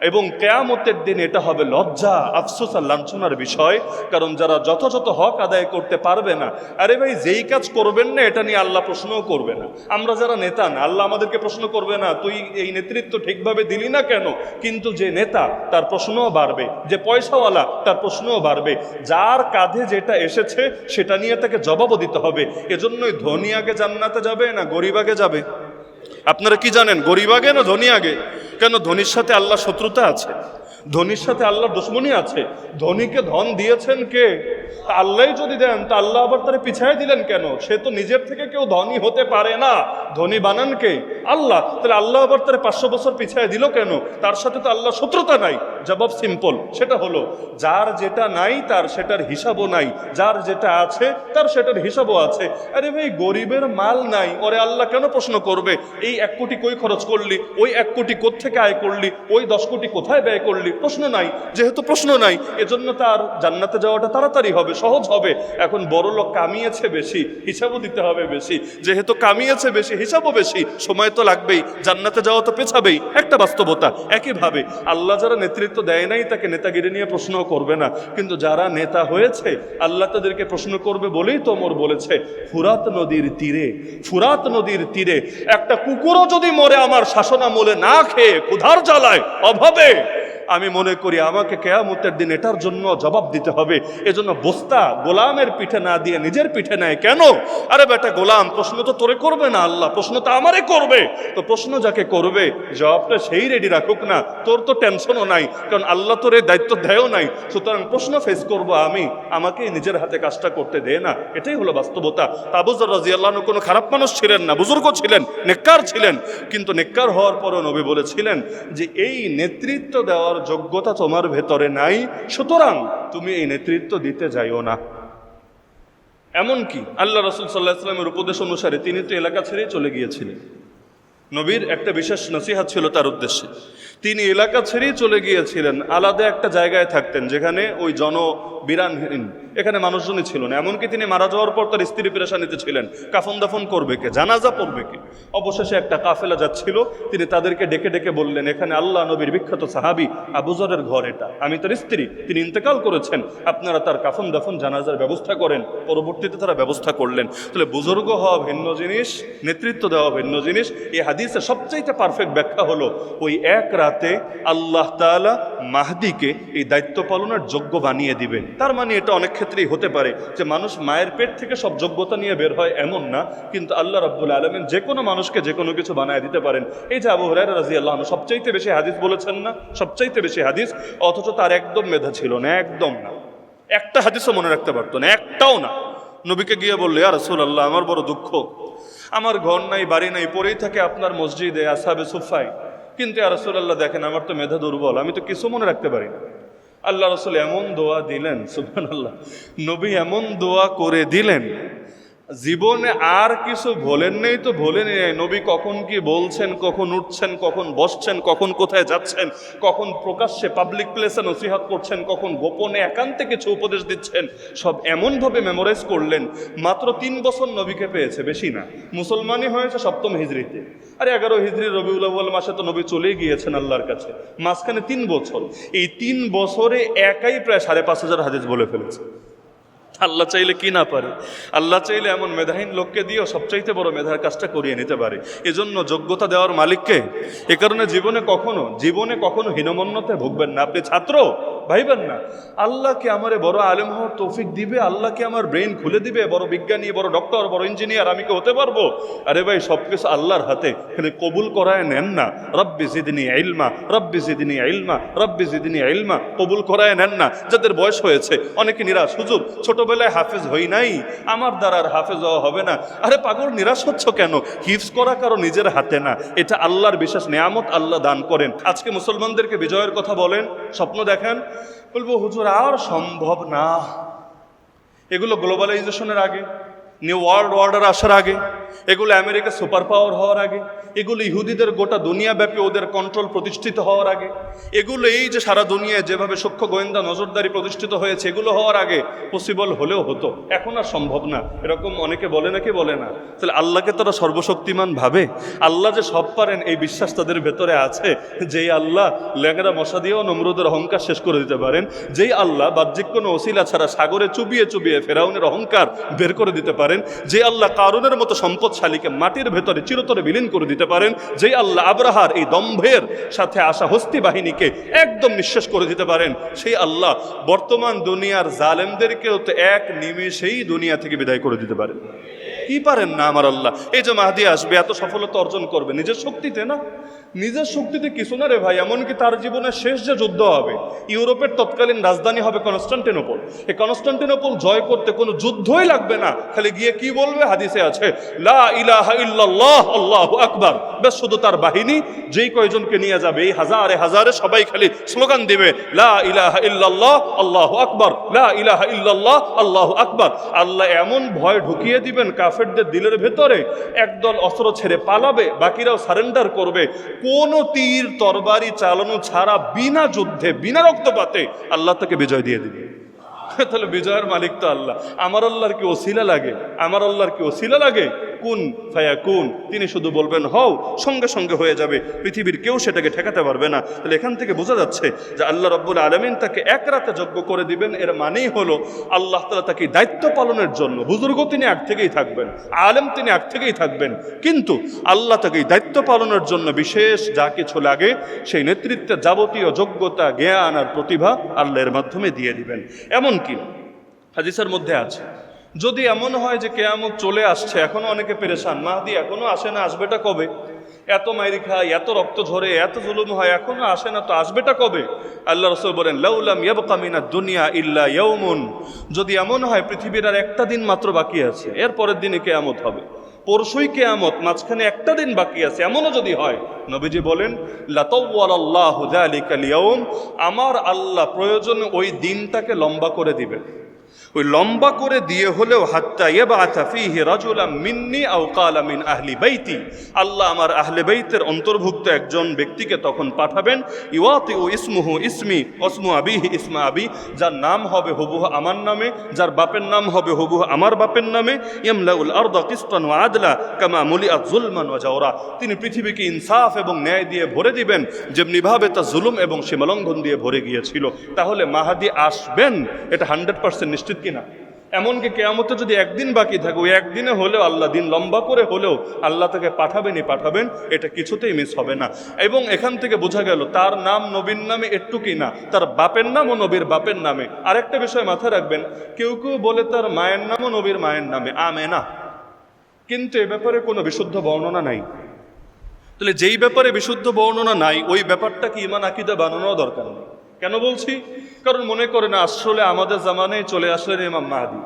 S1: এবং কিয়ামতের দিন এটা হবে লজ্জা, আফসোস আর লাঞ্ছনার বিষয়। কারণ যারা যথাযথ হক আদায় করতে পারবে না, আরে ভাই যেই কাজ করবেন না এটা নিয়ে আল্লাহ প্রশ্নও করবে না। আমরা যারা নেতা না, আল্লাহ আমাদেরকে প্রশ্ন করবে না তুই এই নেতৃত্ব ঠিকভাবে দিলি না কেন, কিন্তু যে নেতা তার প্রশ্নও বাড়বে, যে পয়সাওয়ালা তার প্রশ্নও বাড়বে। যার কাঁধে যেটা এসেছে সেটা নিয়ে তাকে জবাবও দিতে হবে। এজন্যই ধনী আগে জান্নাতে যাবে না গরিব আগে যাবে? আপনারা কি জানেন, গরিব আগে না ধনী আগে? কেন? ধনীর সাথে আল্লাহ শত্রুতা আছে, ধনীর সাথে আল্লাহর দুশ্মনী আছে। ধনীকে ধন দিয়েছেন কে? আল্লাহই যদি দেন তা আল্লাহ আবার তারা পিছায় দিলেন কেন? সে তো নিজের থেকে কেউ ধনী হতে পারে না, ধনী বানান কে? আল্লাহ। তাহলে আল্লাহ আবার তারা 500 বছর পিছায় দিল কেন? তার সাথে তো আল্লাহ শত্রুতা নাই। জবাব সিম্পল, সেটা হলো যার যেটা নাই তার সেটার হিসাবও নাই, যার যেটা আছে তার সেটার হিসাবও আছে। আরে ভাই গরিবের মাল নাই, ওরে আল্লাহ কেন প্রশ্ন করবে এই 1 কোটি কই খরচ করলি, ওই 1 কোটি কোত্থেকে আয় করলি, ওই 10 কোটি কোথায় ব্যয় করলি? প্রশ্ন নাই। যেহেতু প্রশ্ন নাই, এজন্য তার জান্নাতে যাওয়াটা তাড়াতাড়ি হবে, সহজ হবে। এখন বড় লোক কামিয়েছে বেশি, হিসাবও দিতে হবে বেশি। যেহেতু কামিয়েছে বেশি, হিসাবও বেশি, সময় তো লাগবেই, জান্নাতে যাওয়া তো পেছাবেই, একটা বাস্তবতা। একইভাবে আল্লাহ যারা নেতৃত্ব দেয় নাই তাকে নেতাগিরি নিয়ে প্রশ্নও করবে না, কিন্তু যারা নেতা হয়েছে আল্লাহ তাদেরকে প্রশ্ন করবে বলেই তো ওমর বলেছে, ফুরাত নদীর তীরে একটা কুকুরও যদি মরে আমার শাসনামলে না খেয়ে ক্ষুধার জ্বালায় অভাবে, আমি মনে করি আমাকে কিয়ামতের দিন এটার জন্য জবাব দিতে হবে। এজন্য বস্তা গোলামের পিঠে না দিয়ে নিজের পিঠে নেয় কেন? আরে বেটা গোলাম, প্রশ্ন তো তোরে করবে না আল্লাহ, প্রশ্ন তো আমারে করবে। তো প্রশ্ন যাকে করবে জবাবটা সেই রেডি রাখুক না, তোর তো টেনশনও নাই, কারণ আল্লাহ তোর এই দায়িত্ব দেয়ও নাই। সুতরাং প্রশ্ন ফেস করবো আমি, আমাকেই নিজের হাতে কাজটা করতে দে না, এটাই হলো বাস্তবতা। আবু যর রাদিয়াল্লাহু আনহু কোনো খারাপ মানুষ ছিলেন না, বুজুর্গ ছিলেন, নেককার ছিলেন। কিন্তু নেককার হওয়ার পরও নবী বলেছিলেন যে এই নেতৃত্ব দেওয়ার যোগ্যতা তোমার ভেতরে নাই, সুতরাং তুমি এই নেতৃত্ব দিতে যাইও না। এমনকি আল্লাহ রাসূল সাল্লাল্লাহু আলাইহি ওয়াসাল্লামের উপদেশ অনুসারে তিনি তো এলাকা ছেড়েই চলে গিয়েছিলেন। নবীর একটা বিশেষ নসিহত ছিল তার উদ্দেশ্যে। তিনি এলাকা ছেড়েই চলে গিয়েছিলেন, আলাদা একটা জায়গায় থাকতেন যেখানে ওই জনবিরানহীন, এখানে মানুষজনই ছিল না। এমনকি তিনি মারা যাওয়ার পর তার স্ত্রী পেরেশানিতে ছিলেন, কাফন দাফন করবে কে, জানাজা পড়বে কে। অবশেষে একটা কাফেলা যাচ্ছিল, তিনি তাদেরকে ডেকে ডেকে বললেন, এখানে আল্লাহ নবীর বিখ্যাত সাহাবী আবু যরের ঘর, এটা আমি তার স্ত্রী, তিনি ইন্তেকাল করেছেন, আপনারা তার কাফন দাফন জানাজার ব্যবস্থা করেন। পরবর্তীতে তারা ব্যবস্থা করলেন। তাহলে বুজুর্গ হওয়া ভিন্ন জিনিস, নেতৃত্ব দেওয়া ভিন্ন জিনিস। এই হাদিসের সবচাইতে পারফেক্ট ব্যাখ্যা হলো ওই এক রাতে আল্লাহ তাআলা মাহদিকে এই দায়িত্ব পালনের যোগ্য বানিয়ে দিবেন। তার মানে এটা অনেক ক্ষেত্রেই হতে পারে যে মানুষ মায়ের পেট থেকে সব যোগ্যতা নিয়ে বের হয় এমন না, কিন্তু আল্লাহ রাব্বুল আলামিন যে কোনো মানুষকে যে কোনো কিছু বানায় দিতে পারেন। এই যে আবু হুরায়রা রাদিয়াল্লাহু আনহু সবচাইতে বেশি হাদিস বলেছেন না, সবচাইতে বেশি হাদিস, অথচ তার একদম মেধা ছিল না, একদম না, একটা হাদিসও মনে রাখতে পারতো না, একটাও না। নবীকে গিয়ে বললো, ইয়া রাসূলুল্লাহ আমার বড় দুঃখ, আমার ঘর নাই বাড়ি নাই, পড়েই থাকে আপনার মসজিদে আসহাবে সুফায়, কিন্তু ইয়া রাসূলুল্লাহ দেখেন আমার তো মেধা দুর্বল, আমি তো কিছু মনে রাখতে পারি না। আল্লাহ রাসূল এমন দোয়া দিলেন, সুবহানাল্লাহ, নবী এমন দোয়া করে দিলেন, জীবনে আর কিছু ভোলেন নেই তো ভোলেনি নাই। নবী কখন কি বলছেন, কখন উঠছেন, কখন বসছেন, কখন কোথায় যাচ্ছেন, কখন প্রকাশ্যে পাবলিক প্লেসে নসিহত করছেন, কখন গোপনে একান্তে কিছু উপদেশ দিচ্ছেন, সব এমনভাবে মেমোরাইজ করলেন। মাত্র 3 বছর নবীকে পেয়েছে, বেশি না। মুসলমানই হয়েছে 7ম হিজরিতে, আর 11 হিজরি রবিউল আউয়াল মাসে তো নবী চলেই গিয়েছেন আল্লাহর কাছে। মাঝখানে 3 বছর, এই 3 বছরে একাই প্রায় 5,500 হাদিস বলে ফেলেছে। আল্লাহ চাইলে কি না পারে? আল্লাহ চাইলে এমন মেধাহীন লোককে দিয়েও সবচাইতে বড় মেধার কাজটা করিয়ে নিতে পারে। এজন্য যোগ্যতা দেওয়ার মালিককে। এ কারণে জীবনে কখনো হীনমন্যতায় ভুগবেন না। আপনি ছাত্র, ভাইবেন না আল্লাহকে আমারে বড় আলেম হওয়ার তৌফিক দিবে, আল্লাহকে আমার ব্রেন খুলে দিবে, বড় বিজ্ঞানী, বড় ডক্টর, বড় ইঞ্জিনিয়ার আমি কি হতে পারবো? আরে ভাই সবকিছু আল্লাহর হাতে, এখানে কবুল করায় নেন না। রব্বি জিদনি ইলমা, রব্বি জিদনি ইলমা, রব্বি জিদনি ইলমা, কবুল করায় নেন না। যাদের বয়স হয়েছে অনেকে নিরাশ, হুজুর ছোটবেলায় হাফেজ হই নাই, আমার দ্বারা আর হাফেজ হওয়া হবে না। আরে পাগল, নিরাশ হচ্ছ কেন? হিফজ করা কারো নিজের হাতে না, এটা আল্লাহর বিশেষ নেয়ামত, আল্লাহ দান করেন। আজকে মুসলমানদেরকে বিজয়ের কথা বলেন, স্বপ্ন দেখেন, বলবো হুজুর আর সম্ভব না। এগুলো গ্লোবালাইজেশনের আগে, নিউ ওয়ার্ল্ড অর্ডার আসার আগে, এগুলো আমেরিকা সুপার পাওয়ার হওয়ার আগে, এগুলো ইহুদিদের গোটা দুনিয়াব্যাপী ওদের কন্ট্রোল প্রতিষ্ঠিত হওয়ার আগে, এগুলো এই যে সারা দুনিয়ায় যেভাবে সূক্ষ্ম গোয়েন্দা নজরদারি প্রতিষ্ঠিত হয়েছে, এগুলো হওয়ার আগে পসিবল হলেও হতো, এখন আর সম্ভব না। এরকম অনেকে বলে নাকি বলে না? তাহলে আল্লাহকে তারা সর্বশক্তিমান ভাবে? আল্লাহ যে সব পারেন এই বিশ্বাস তাদের ভেতরে আছে? যেই আল্লাহ ল্যাংড়া মশা দিয়েও নমরুদের অহংকার শেষ করে দিতে পারেন, যেই আল্লাহ বাহ্যিক কোনো ওসিলা ছাড়া সাগরে চুবিয়ে চুবিয়ে ফেরাউনের অহংকার বের করে দিতে পারেন, যে আল্লাহ কারুনের মতো সম্পদশালীকে মাটির ভেতরে চিরতরে বিলীন করে দিতে পারেন, যে আল্লাহ আব্রাহার এই দম্ভের সাথে আসা হস্তি বাহিনীকে একদম নিঃশেষ করে দিতে পারেন, সেই আল্লাহ বর্তমান দুনিয়ার জালেমদেরকেও তো এক নিমেষেই দুনিয়া থেকে বিদায় করে দিতে পারেন। কি পারেন না আমার আল্লাহ? এই যে মাহদি আসবে, এত সফলতা অর্জন করবে নিজের শক্তিতে না, নিজের শক্তিতে কিছু না রে ভাই। এমনকি তার জীবনের শেষ যে যুদ্ধ হবে, ইউরোপের তৎকালীন রাজধানী হবে কনস্টান্টিনোপল, এই কনস্টান্টিনোপল জয় করতে কোনো যুদ্ধই লাগবে না, খালি গিয়ে কি বলবে? হাদিসে আছে লা ইলাহা ইল্লাল্লাহ আল্লাহু আকবার, বেশ শুধু তার বাহিনী যেই কয়জনকে নিয়ে যাবে, এই হাজারে হাজারে সবাই খালি স্লোগান দিবে লা ইলাহা ইল্লাল্লাহ আল্লাহু আকবার, লা ইলাহা ইল্লাল্লাহ আল্লাহু আকবার। আল্লাহ এমন ভয় ঢুকিয়ে দিবেন কাফেরদের দিলের ভেতরে, একদল অস্ত্র ছেড়ে পালাবে, বাকিরাও সারেন্ডার করবে। কোন তীর তরবারি চালানো ছাড়া বিনা যুদ্ধে বিনা রক্তপাতে আল্লাহ তাকে বিজয় দিয়ে দিবে। তাহলে বিজয়ের মালিক তো আল্লাহ। আমার আল্লাহর কি ওসিলা লাগে? আমার আল্লাহর কি ওসিলা লাগে? কুন ফায়াকুন, তিনি শুধু বলবেন হও, সঙ্গে সঙ্গে হয়ে যাবে, পৃথিবীর কেউ সেটাকে ঠেকাতে পারবে না। তাহলে এখান থেকে বোঝা যাচ্ছে যে আল্লাহ রাব্বুল আলামিন তাকে এক রাতে যজ্ঞ করে দিবেন, এর মানেই হলো আল্লাহ তাআলা তাকে দায়িত্ব পালনের জন্য, বুজুর্গ তিনি আগ থেকেই থাকবেন, আলেম তিনি আগ থেকেই থাকবেন, কিন্তু আল্লাহ তাকে দায়িত্ব পালনের জন্য বিশেষ যা কিছু লাগে সেই নেতৃত্বের যাবতীয় যোগ্যতা, জ্ঞান আর প্রতিভা আল্লাহর মাধ্যমে দিয়ে দিবেন। এমনকি হাদিসের মধ্যে আছে, যদি এমন হয় যে কিয়ামত চলে আসছে, এখনো অনেকে পেরেশান, মাহদি এখনো আসে না, আসবেটা কবে? এত মাইরি খায়, এত রক্ত ঝরে, এত জুলুম হয়, এখনো আসে না, তো আসবেটা কবে? আল্লাহ রাসূল বলেন লাউলাম ইয়াবকা মিনাদ দুনিয়া ইল্লা ইয়াউমুন, যদি এমন হয় পৃথিবীর আর একটা দিন মাত্র বাকি আছে, এর পরের দিনে কিয়ামত হবে, পরশুই কিয়ামত, মাঝখানে একটা দিন বাকি আছে, এমনও যদি হয়, নবীজি বলেন লাতাওয়ালাল্লাহু যালিকাল ইয়াউম, আমার আল্লাহ প্রয়োজনে ওই দিনটাকে লম্বা করে দিবেন, ওই লম্বা করে দিয়ে হলেও হাত্তা ইয়াবআসা ফীহি রাজুলাম মিন্নি আও ক্বালা মিন আহলি বাইতি, আল্লাহ আমার আহলে বাইতের অন্তর্ভুক্ত একজন ব্যক্তিকে তখন পাঠাবেন, ইওয়াতিউ ইসমুহু ইসমি ওয়াসমু আবিহি ইসমা আবি, যার নাম হবে হুবহু আমার নামে, যার বাপের নাম হবে হুবহু আমার বাপের নামে, ইয়ামলাউল আরদা কিসতান ওয়া আদলা কামা মুলিআত যুলমান ওয়া জাওরা, তিনি পৃথিবীকে ইনসাফ এবং ন্যায় দিয়ে ভরে দিবেন যেমনিভাবে তা জুলুম এবং সীমালঙ্ঘন দিয়ে ভরে গিয়েছিল। তাহলে মাহাদি আসবেন, এটা 100% নিশ্চিত কিনা? এমনকি কিয়ামতে যদি একদিন বাকি থাকে, ওই একদিনে হলেও আল্লাহ দিন লম্বা করে হলেও আল্লাহ তাকে পাঠাবেনই পাঠাবেন, এটা কিছুতেই মিস হবে না। এবং এখান থেকে বোঝা গেল তার নাম নবীর নামে একটু কি না, তার বাপের নামও নবীর বাপের নামে। আরেকটা বিষয় মাথায় রাখবেন, কেউ কেউ বলে তার মায়ের নামও নবীর মায়ের নামে, আমেনা, কিন্তু এ ব্যাপারে কোনো বিশুদ্ধ বর্ণনা নাই। তাহলে যেই ব্যাপারে বিশুদ্ধ বর্ণনা নাই, ওই ব্যাপারটা কি ঈমান আকীদা বানানোর দরকার নেই। কেন বলছি? কারণ মনে করেন আসলে আমাদের জামানায় চলে আসলেন ইমাম মাহদী,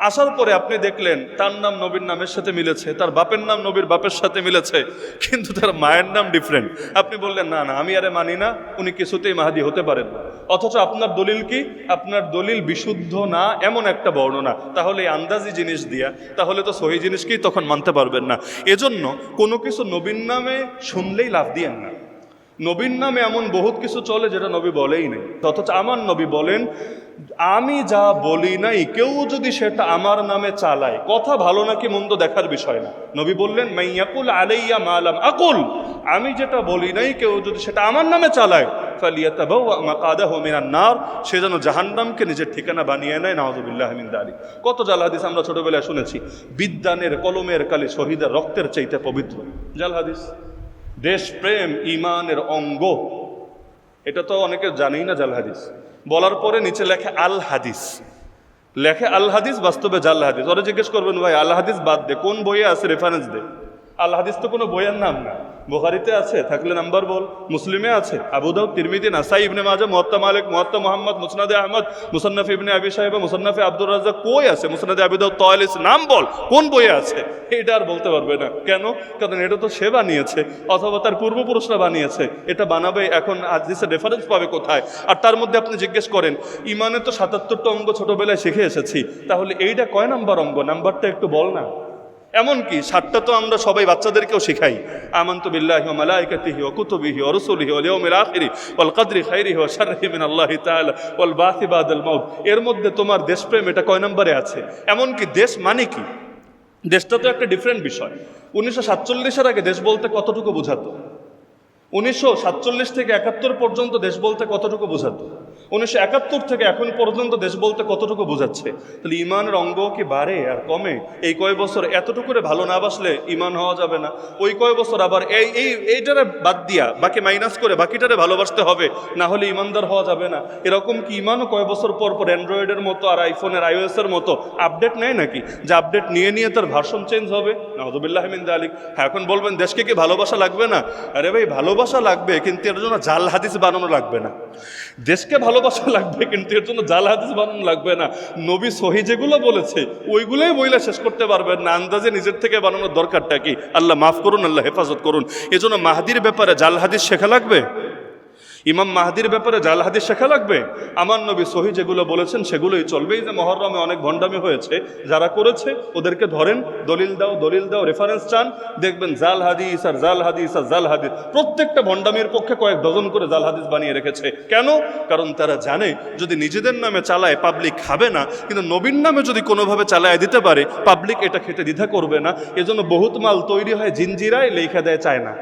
S1: আসার পরে আপনি দেখলেন তার নাম নবীর নামের সাথে মিলেছে, তার বাপের নাম নবীর বাপের সাথে মিলেছে, কিন্তু তার মায়ের নাম ডিফারেন্ট। আপনি বললেন না না, আমি আরে মানি না, উনি কিছুতেই মাহদী হতে পারেন না। অথচ আপনার দলিল কি? আপনার দলিল বিশুদ্ধ না এমন একটা বর্ণনা। তাহলে এই আন্দাজি জিনিস দিয়া তাহলে তো সহি জিনিসকেই তখন মানতে পারবেন না। এজন্য কোনো কিছু নবীর নামে শুনলেই লাভ দিয়েন না। নবীর নামে এমন বহুত কিছু চলে যেটা নবী বলেই নেই, অথচ আমার নবী বলেন আমি যা বলি নাই কেউ যদি সেটা আমার নামে চালায়, কথা ভালো নাকি মন্দ দেখার বিষয় না। নবী বললেন মাইয়াকুল আলাইয়া মালাম আকুল, আমি যেটা বলি নাই কেউ যদি সেটা আমার নামে চালায় ফালিয়াতাবাওয়া মাকাদাহু মিনান নার, সে যেন জাহান্নামকে নিজের ঠিকানা বানিয়ে নেয়, নাউযুবিল্লাহি মিন যালিক। কত জাল হাদিস আমরা ছোটবেলায় শুনেছি, বিদ্যানের কলমের কালি শহীদের রক্তের চাইতে পবিত্র। জাল হাদিস, দেশপ্রেম ঈমানের অঙ্গ, এটা তো অনেকে জানেই না জাল হাদিস। বলার পরে নিচে লেখে আল হাদিস, লেখে আল হাদিস, বাস্তবে জাল হাদিস। ওরা জিজ্ঞেস করবেন ভাই আল হাদিস বাদ দে, কোন বইয়ে আছে রেফারেন্স দে। আল হাদিস তো কোনো বইয়ের নাম না। বুখারীতে আছে থাকলে নাম্বার বল, মুসলিমে আছে, আবু দাউদ, তিরমিজি, নাসাই, ইবনে মাজাহ, মুওয়াত্তা মালিক, মুওয়াত্তা মুহাম্মদ, মুসনাদে আহমদ, মুসান্নাফ ইবনে আবি শাইবা, মুসান্নাফে আব্দুর রাজ্জাক, কই আছে? মুসনাদে আবি দাউদ, তাওয়ালিস, নাম বল কোন বইয়ে আছে। এটা আর বলতে পারবে না। কেন? কারণ এটা তো সে বানিয়েছে অথবা তার পূর্বপুরুষরা বানিয়েছে। এটা বানাবে, এখন হাদিসের রেফারেন্স পাবে কোথায়? আর তার মধ্যে আপনি জিজ্ঞেস করেন ইমানে তো ৭৭টা অঙ্গ ছোটবেলায় শিখে এসেছি, তাহলে এইটা কয় নাম্বার অঙ্গ? নাম্বারটা একটু বল না। এমনকি ৭টা তো আমরা সবাই বাচ্চাদেরকেও শিখাই, আমানতু বিল্লাহি ওয়া মালাইকাতিহি ওয়া কুতুবিহি ওয়া রুসুলিহি ওয়াল ইয়াউমিল আখিরি ওয়াল কদরি খাইরিহি ওয়া শাররিহি মিনাল্লাহি তাআলা ওয়াল বাসি বাদাল মাউত। এর মধ্যে তোমার দেশপ্রেম এটা কয় নম্বরে আছে? এমনকি দেশ মানে কি, দেশটা তো একটা ডিফারেন্ট বিষয়। 1947-এর আগে দেশ বলতে কতটুকু বোঝাতো? 1947 থেকে 71 পর্যন্ত দেশ বলতে কতটুকু বোঝাতো? 1971 থেকে এখন পর্যন্ত দেশ বলতে কতটুকু বোঝাচ্ছে? তাহলে ইমানের অঙ্গ কি বাড়ে আর কমে? এই কয় বছর এতটুকুরে ভালো না বাসলে ইমান হওয়া যাবে না, ওই কয় বছর আবার এইটারে বাদ দিয়া বাকি মাইনাস করে বাকিটারে ভালোবাসতে হবে, না হলে ইমানদার হওয়া যাবে না। এরকম কি ইমানও কয় বছর পর পর অ্যান্ড্রয়েডের মতো আর আইফোনের iOS-এর মতো আপডেট নেয় নাকি, যে আপডেট নিয়ে নিয়ে তার ভার্সন চেঞ্জ হবে? নাউযুবিল্লাহি মিন যালিক। হ্যাঁ, এখন বলবেন দেশকে কি ভালোবাসা লাগবে না? আরে ভাই, ভালোবাসা লাগবে, কিন্তু এর জন্য জাল হাদিস বানানো লাগবে না। দেশকে ভালোবাসা লাগবে, কিন্তু এর জন্য জাল হাদিস বানানো লাগবে না। নবী সহি যেগুলো বলেছে ওইগুলোই বইলা শেষ করতে পারবেন না, আন্দাজে নিজের থেকে বানানোর দরকারটা কি? আল্লাহ মাফ করুন, আল্লাহ হেফাজত করুন। এজন্য মাহদির ব্যাপারে জাল হাদিস শেখা লাগবে, ইমাম মাহদির ব্যাপারে জাল হাদিস শেখা লাগবে। আমার নবী সহি যেগুলো বলেছেন সেগুলোই চলবে। এই যে মহরমে অনেক ভণ্ডামি হয়েছে, যারা করেছে ওদেরকে ধরেন, দলিল দাও, দলিল দাও, রেফারেন্স চান, দেখবেন জাল হাদিস আর জাল হাদিস আর জাল হাদিস। প্রত্যেকটা ভণ্ডামির পক্ষে কয়েক ডজন করে জাল হাদিস বানিয়ে রেখেছে। কেন? কারণ তারা জানে যদি নিজেদের নামে চালায় পাবলিক খাবে না, কিন্তু নবীর নামে যদি কোনোভাবে চালায় দিতে পারে পাবলিক এটা খেতে দ্বিধা করবে না। এজন্য বহুত মাল তৈরি হয় জিঞ্জিরায়, লেখা দেয় চায়না।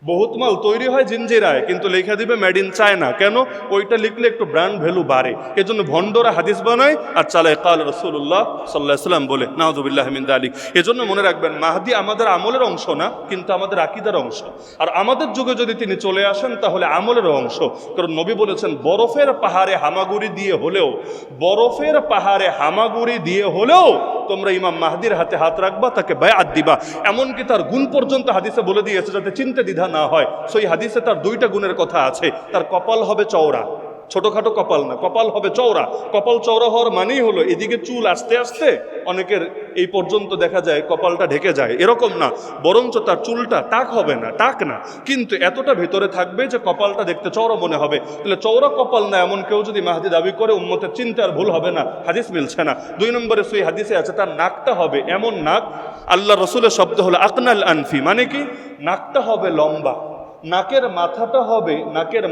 S1: বহুত মাল তৈরি হয় জিঞ্জিরায়, কিন্তু লেখা দিবে মেড ইন চায়না। কেন? ওইটা লিখলে একটু ব্র্যান্ড ভ্যালু বাড়ে। এজন্য ভণ্ডরা হাদিস বানায় আর চালায় কাল রাসূলুল্লাহ সাল্লাল্লাহু আলাইহি ওয়াসাল্লাম বলে। নাউযুবিল্লাহি মিন যালিক। এজন্য মনে রাখবেন মাহদি আমাদের আমলের অংশ না, কিন্তু আমাদের আকীদার অংশ। আর আমাদের যুগে যদি তিনি চলে আসেন তাহলে আমলের অংশ। কারণ নবী বলেছেন বরফের পাহাড়ে হামাগুড়ি দিয়ে হলেও, বরফের পাহাড়ে হামাগুড়ি দিয়ে হলেও তোমরা ইমাম মাহদির হাতে হাত রাখবা, তাকে বায়াত দিবা। এমনকি তার গুণ পর্যন্ত হাদিসে বলে দিয়েছে যাতে চিন্তা দ্বিধা না হয়। সেই হাদিসে তার 2টা গুণের কথা আছে। তার কপাল হবে চওড়া, ছোটখাটো কপাল না, কপাল হবে চওড়া। কপাল চওড়া হওয়ার মানেই হলো এদিকে চুল আস্তে আস্তে অনেকের এই পর্যন্ত দেখা যায় কপালটা ঢেকে যায়, এরকম না। বরঞ্চ তার চুলটা টাক হবে না, টাক না, কিন্তু এতটা ভেতরে থাকবে যে কপালটা দেখতে চওড়া মনে হবে। তাহলে চওড়া কপাল না এমন কেউ যদি মাহদি দাবি করে উম্মতের চিন্তা আর ভুল হবে না, হাদিস মিলছে না। 2 নম্বরে সেই হাদিসে আছে তার নাকটা হবে এমন নাক, আল্লাহ রসুলের শব্দ হলো আকনাল আনফি, মানে কি? নাকটা হবে লম্বা, নাকের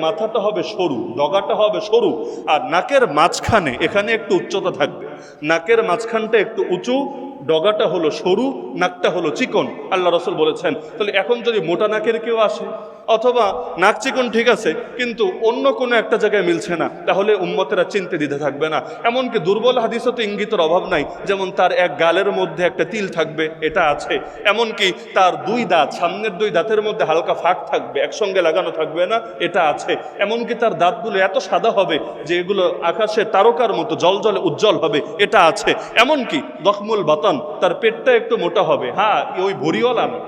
S1: মাথাটা হবে সরু, ডগাটা হবে সরু, আর নাকের মাঝখানে এখানে একটু উচ্চতা থাকবে। নাকের মাঝখানটা একটু উঁচু, ডগাটা হলো সরু, নাকটা হলো চিকন। আল্লাহ রসুল বলেছেন। তাহলে এখন যদি মোটা নাকের কেউ আসে অথবা নাক চিকন ঠিক আছে কিন্তু অন্য কোনো একটা জায়গায় মিলছে না, তাহলে উম্মতেরা চিনতে দিতে থাকবে না। এমনকি দুর্বল হাদিসও তো ইঙ্গিতের অভাব নাই। যেমন তার এক গালের মধ্যে একটা তিল থাকবে, এটা আছে। এমনকি তার 2 দাঁত, সামনের 2 দাঁতের মধ্যে হালকা ফাঁক থাকবে, একসঙ্গে লাগানো থাকবে না, এটা আছে। এমনকি তার দাঁতগুলো এত সাদা হবে যে এগুলো আকাশে তারকার মতো জলজলে উজ্জ্বল হবে, এটা আছে। এমনকি দখমুল বাতান, তার পেটটা একটু মোটা হবে। হ্যাঁ, ওই ভরিওয়ালা না,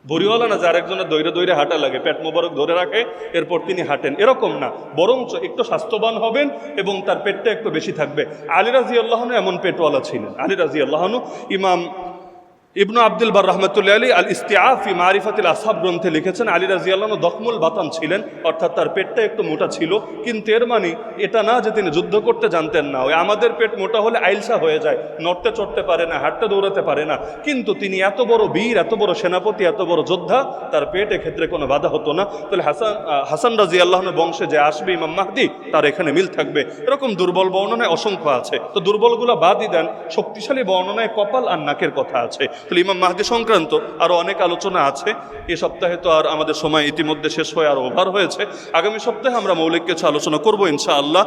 S1: ভরিওয়ালা না যার একজনের দৈরে দৈরে হাঁটা লাগে, পেট মোবারক ধরে রাখে এরপর তিনি হাঁটেন, এরকম না। বরঞ্চ একটু স্বাস্থ্যবান হবেন এবং তার পেটটা একটু বেশি থাকবে। আলী রাদিয়াল্লাহু আনহু এমন পেটওয়ালা ছিলেন। আলী রাদিয়াল্লাহু আনহু ইমাম ইবনু আব্দুল বার রহমতুল্লাহ আলী আল ইস্তিআফ ফি মারিফাতিল আসহাব গ্রন্থে লিখেছেন আলী রাদিয়াল্লাহু আনহু দখমুল বাতান ছিলেন, অর্থাৎ তার পেটটা একটু মোটা ছিল। কিন্তু এর মানে এটা না যে তিনি যুদ্ধ করতে জানতেন না। ওই আমাদের পেট মোটা হলে আইলসা হয়ে যায়, নড়তে চড়তে পারে না, হাঁটতে দৌড়াতে পারে না। কিন্তু তিনি এত বড় বীর, এত বড় সেনাপতি, এত বড় যোদ্ধা, তার পেট এক্ষেত্রে কোনো বাধা হতো না। তাহলে হাসান রাদিয়াল্লাহু আনহু বংশে যে আসবে ইমাম মাহদি, তার এখানে মিল থাকবে। এরকম দুর্বল বর্ণনায় অসংখ্য আছে, তো দুর্বলগুলো বাদই দেন। শক্তিশালী বর্ণনায় কপাল আর নাকের কথা আছে। তাহলে ইমাম মাহদি সংক্রান্ত আরও অনেক আলোচনা আছে। এই সপ্তাহে তো আর আমাদের সময় ইতিমধ্যে শেষ হয়ে আর ওভার হয়েছে। আগামী সপ্তাহে আমরা মৌলিক কিছু আলোচনা করবো ইনশাআল্লাহ।